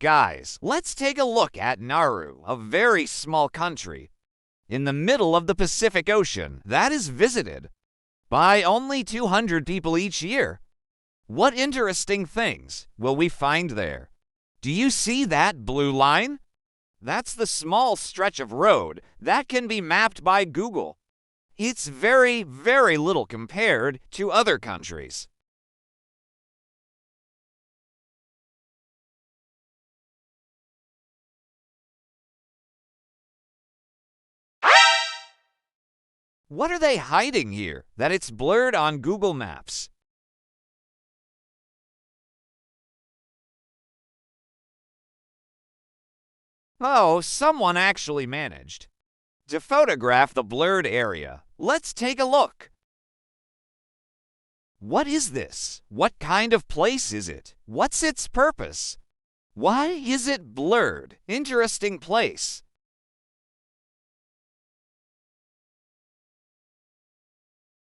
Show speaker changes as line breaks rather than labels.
Guys, let's take a look at Nauru, a very small country in the middle of the Pacific Ocean that is visited by only 200 people each year. What interesting things will we find there? Do you see that blue line? That's the small stretch of road that can be mapped by Google. It's very, very little compared to other countries. What are they hiding here that it's blurred on Google Maps? Oh, someone actually managed to photograph the blurred area. Let's take a look. What is this? What kind of place is it? What's its purpose? Why is it blurred? Interesting place.